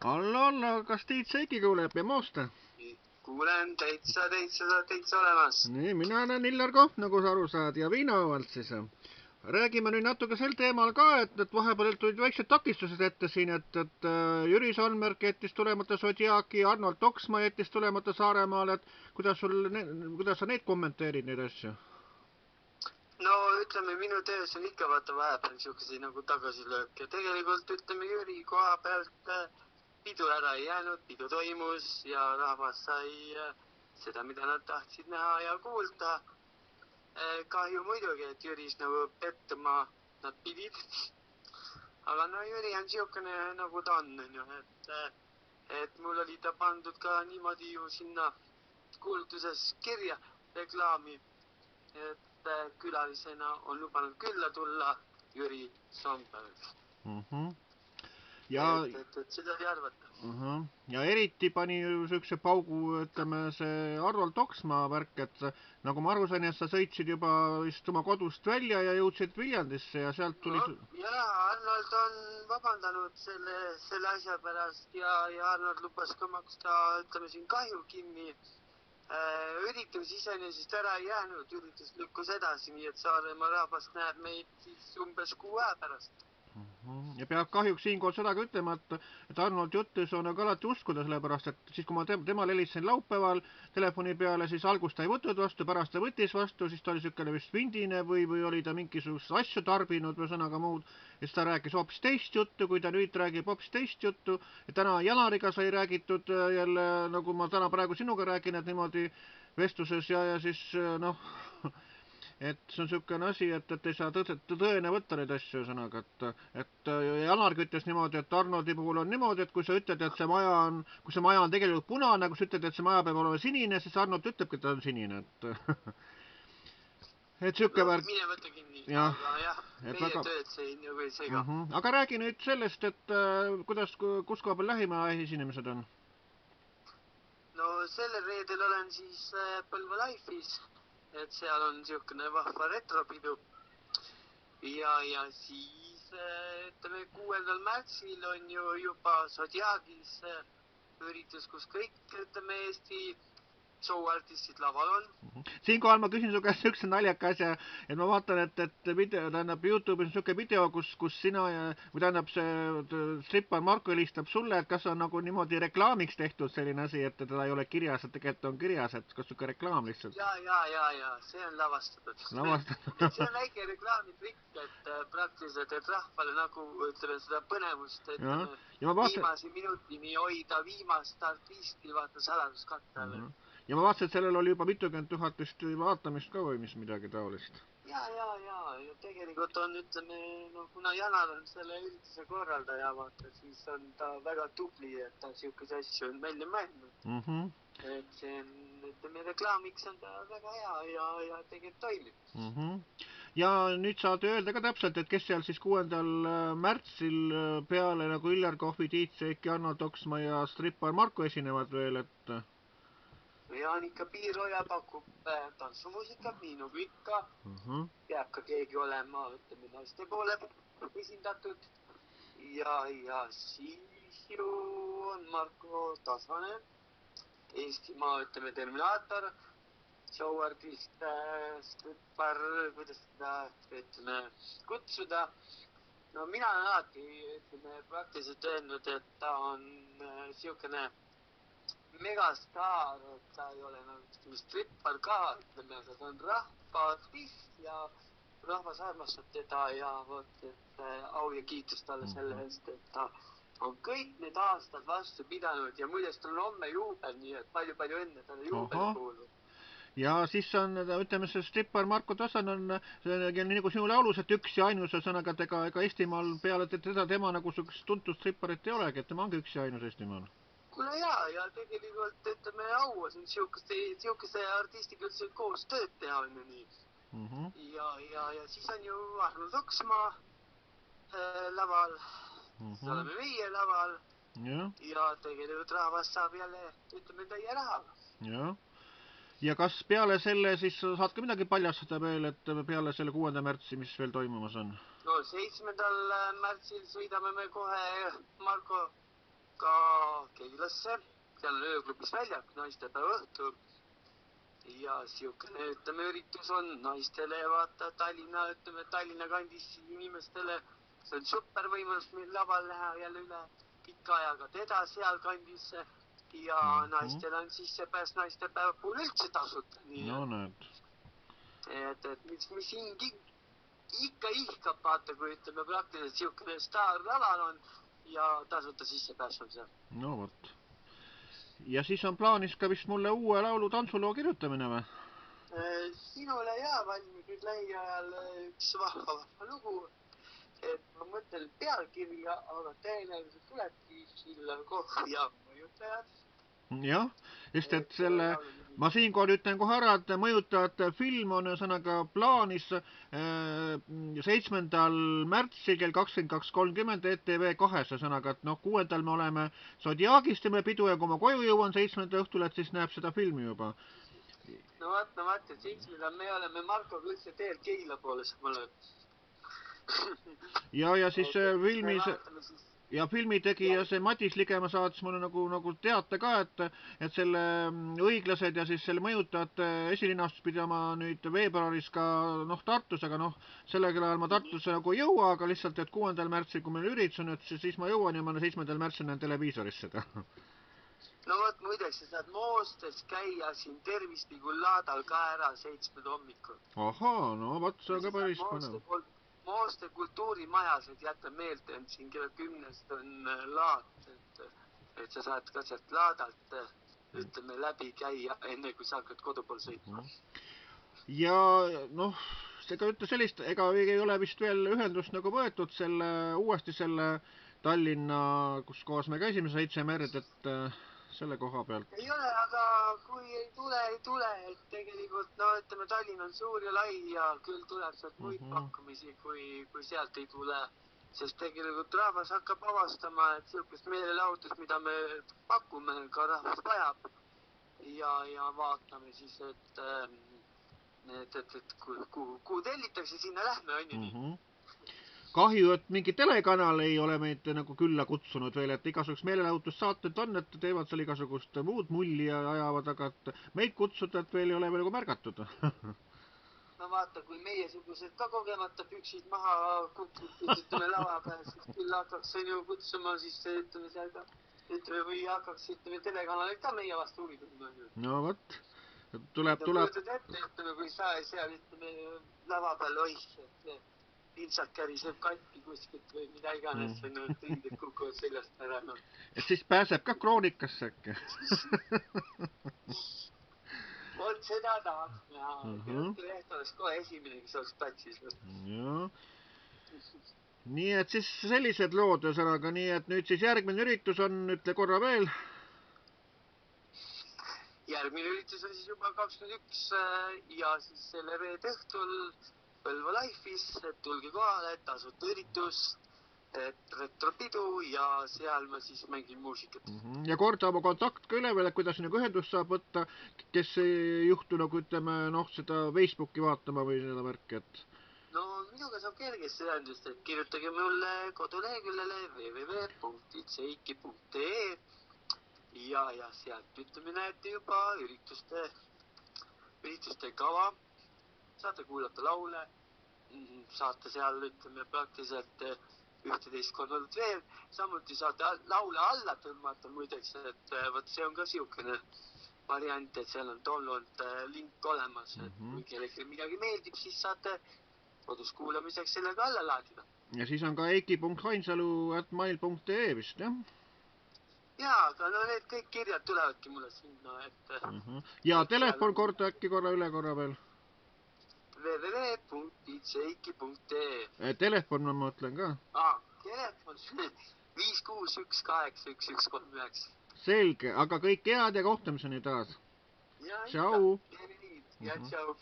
Alla, kas Tiit Seiki kuuleb ja moosta? Kuulen täitsa olemas. Nii, mina olen Illar Kohv, nagu sa aru saad, ja Viinaovalt siis. Räägime nüüd natuke sel teemal ka, et vahepeal tulid väiksed takistused ette siin, et Jüri Solmerk jättis tulemata Zodiaki, Arnold Toksma jättis tulemata Saaremaal, et kuidas sa neid kommenteerid, neid asju? No ütleme, minu töös on ikka vaata vahepeal niisuguseid nagu tagasilöök ja tegelikult ütleme Jüri koha pealt pidu ära ei jäänud, pidu toimus ja rahvas sai seda, mida nad tahtsid näha ja kuulda. Kahju muidugi, et Jüris nagu pettuma nad pidid. Aga no Jüri on niisugune nagu ta on, et mul oli ta pandud ka niimoodi ju sinna kuulutuses kirja reklaami, et külalisena on lubanud külla tulla Jüri Solmerk. Ja, et seda ei arvata. Ja eriti pani sükse paugu, ütleme, see Arnold Toksma värk, et nagu ma aru sain, et sa sõitsid juba vist oma kodust välja ja jõudsid Viljandisse ja sealt tuli... Jaa, Arnold on vabandanud selle asja pärast ja Arnold lubas ka maksta, ütleme siin kahju kinni. Üritus iseenesest ära ei jäänud, üritus lükkus edasi, nii et Saaremaa rahvas näeb meid siis umbes 6 aja pärast. Ja peab kahjuks siinkohal seda ka ütlema, et Arnold juttus on aga alati uskuda, sellepärast, et siis kui ma temal helistasin laupäeval telefoni peale, siis algust ta ei võtnud vastu, pärast ta võttis vastu, siis ta oli niisugune vist vindine või oli ta mingisugust asju tarbinud või sõnaga muud, ja siis ta rääkis hoopis teist juttu, kui ta nüüd räägib hoopis teist juttu, ja täna Janariga sai räägitud jälle, nagu ma täna praegu sinuga räägin, et niimoodi vestluses ja siis noh... Et see on niisugune asi, et ei saa tõene võtta neid asju, sõnaga, et Janargi ütles niimoodi, et Arnoldi puhul on niimoodi, et kui sa ütled, et see maja on tegelikult punane, kui sa ütled, et see maja peab olema sinine, siis Arnold ütlebki, et ta on sinine, et siuke värk. Mine võtta kinni, aga jah, meie tööd see nagu ei sega. Aga räägi nüüd sellest, et kus koha peal lähima esinemised on? No sellel reedel olen siis Põlva Life'is. Et seal on niisugune vahva retropidu ja siis ütleme 6. märtsil on ju juba Zodiakis üritus, kus kõik, ütleme, Eesti show-artistid laval on. Siinkohal ma küsin su käest niisuguse naljaka asja, et ma vaatan, et video, tähendab YouTube'is on niisugune video, kus sina või tähendab see strippar Marko helistab sulle, et kas on nagu niimoodi reklaamiks tehtud selline asi, et teda ei ole kirjas, et tegelikult on kirjas, et kas niisugune reklaam lihtsalt? Ja, see on lavastatud. See on väike reklaamitrikk, et praktiliselt, et rahvale nagu, ütleme, seda põnevust, et viimase minutini hoida viimast artisti, vaata saladuskatte all. Ja ma vaatasin, et sellel oli juba 50 000 vist vaatamist ka või midagi taolist. Ja tegelikult on, ütleme, no kuna Janar on selle ürituse korraldaja, vaata, siis on ta väga tubli, et ta niisuguse asju on välja mõelnud. Et see on, ütleme, reklaamiks on ta väga hea ja tegelikult toimib. Ja nüüd saad öelda ka täpselt, et kes seal siis 6. märtsil peale nagu Illar Kohvi, Tiit Seiki, Arnold Toksma ja strippar Marko esinevad veel, et... Ja on ikka Piiroja pakub tantsumusikat, nii nagu ikka. Peab ka keegi olema, ütleme, naiste poole esindatud. Ja siis ju on Marko Tasvane, Eestimaa, ütleme, Terminaator, show-artist, strippar, kuidas seda, ütleme, kutsuda. No mina olen alati, ütleme, praktiliselt öelnud, et ta on niisugune megastaar, et ta ei ole nagu strippar ka, ütleme, ta on rahvaartist ja rahvas armastab teda ja vot, et au ja kiitus talle selle eest, et ta on kõik need aastad vastu pidanud ja muidest on homme juubel, nii et palju õnne talle juubeli puhul. Ja siis on, ütleme, see strippar Marko Tasan on nagu sinu laulus, et üks ja ainus sõnaga, et ega Eestimaal peale teda tema nagu tuntud stripparit ei olegi, et tema ongi üks ja ainus Eestimaal. Kuule ja tegelikult, ütleme, au on niisuguse artistiga üldse koos tööd teha, on ju nii. Ja siis on ju Arnold Toksma laval, siis oleme meie laval ja tegelikult rahvas saab jälle, ütleme, täie raha. Ja kas peale selle siis saad ka midagi paljastada veel, et peale selle 6. märtsi, mis veel toimumas on? No 7. märtsil sõidame me kohe Marko ka Keilasse, seal on ööklubis väljak, naistepäeva õhtul. Ja siukene, ütleme, üritus on naistele, vaata Tallinna kandis inimestele. See on super võimalus meil laval näha jälle üle pikka ajaga teda seal kandis. Ja naistel on sissepääs naistepäeva puhul üldse tasuta. No näed. Et mis ikka ihkab, vaata, kui ütleme praktiliselt siukene staarlaval on ja tasuta sissepääs on seal. No vot. Ja siis on plaanis ka vist mulle uue laulu tantsuloo kirjutamine või? Sinule valmib nüüd lähiajal üks vahva lugu. Et ma mõtlen pealkirja, aga tõenäoliselt tulebki Hillar Kohv ja mõjutajad. Jah, just et ma siinkohal ütlen kohe ära, et mõjutajate film on ühesõnaga plaanis 7. märtsil kell 22.30 ETV2, ühesõnaga, et 6. me oleme Zodiaagis teeme pidu ja kui ma koju jõuan 7. õhtul, et siis näeb seda filmi juba. No vaata, et 7. me oleme Markoga üldse teel Keila poole, sa mõtled. Ja siis filmitegija see Madis Ligema saatis mulle nagu teate ka, et selle õiglased ja siis selle mõjutajate esilinastus pidi oma nüüd veebruaris ka Tartus, aga sellel ajal ma Tartusse nagu ei jõua, aga lihtsalt, et 6. märtsil, kui meil üritus on, et siis ma jõuan ja ma 7. märtsil näen televiisoris seda. No vot, muideks sa saad Moostes käia siin tervislikul laadal ka ära 7. hommikul. Ahaa, no vot, see on ka päris põnev. Mooste kultuurimajas, et jätta meelde, et siin kella 10 on laat, et sa saad ka sealt laadalt, ütleme, läbi käia, enne kui sa hakkad kodupool sõitma. Ja ega ütle sellist, ega ei ole vist veel ühendust nagu võetud uuesti selle Tallinna, kus kohas me käisime, 7 merd, et selle koha pealt. Ei ole, aga kui ei tule, et tegelikult, ütleme, Tallinn on suur ja lai ja küll tuleb sealt muid pakkumisi, kui sealt ei tule. Sest tegelikult rahvas hakkab avastama, et sellist meelelahutust, mida me pakume, ka rahvas vajab. Ja vaatame siis, et kuhu tellitakse, sinna lähme, on ju nii. Kahju, et mingi telekanal ei ole meid nagu külla kutsunud veel, et igasugust meelelahutussaated on, et teevad seal igasugust muud mulli ja ajavad, aga et meid kutsuda, et veel ei ole veel märgatud. No vaata, kui meiesugused ka kogemata püksid maha kukkunud, ütleme lava peal, siis küll hakkaks ju kutsuma, siis ütleme seal ka, või hakkaks, telekanalid ka meie vastu huvi tundma. No vot, tuleb. Kujutad ette, ütleme, kui sa seal, ütleme, lava peal oih, Iltsak käriseb katki kuskilt või mida iganes, tindid kukuvad seljast ära. Et siis pääseb ka kroonikasse äkki. Vot seda tahaks näha. Leht oleks kohe esimene, kes oleks platsis. Nii et siis sellised lood ühesõnaga, nii et nüüd siis järgmine üritus on, ütle korra veel. Järgmine üritus on siis juba 21 ja siis selle reede õhtul Põlva Life'is, et tulge kohale, tasuta üritus, retropidu ja seal ma siis mängin muusikat. Ja korda oma kontakt ka üle veel, et kuidas nagu ühendust saab võtta, kes ei juhtu nagu ütleme, seda Facebooki vaatama või seda värki, et... No minuga saab kergesti ühendust, et kirjutage mulle koduleheküljele www.itseiki.ee ja sealt ütleme näete juba ürituste kava. Saate kuulata laule, saate seal, ütleme, praktiliselt 11 korda veel, samuti saate laule alla tõmmata muideks, et võt see on ka siukene variant, et seal on download link olemas, et kui kellelegi midagi meeldib, siis saate kodus kuulamiseks sellega alla laadida. Ja siis on ka eiki.hainsalu@mail.ee vist, jah? Jaa, aga need kõik kirjad tulevadki mulle sinna, et... Ja telefon korda äkki üle korra veel? www.itseiki.ee Telefon ma mõtlen ka. Telefon 561811139. Selge, aga kõik head ja kohtumiseni taas. Ja tšau. Ja tšau.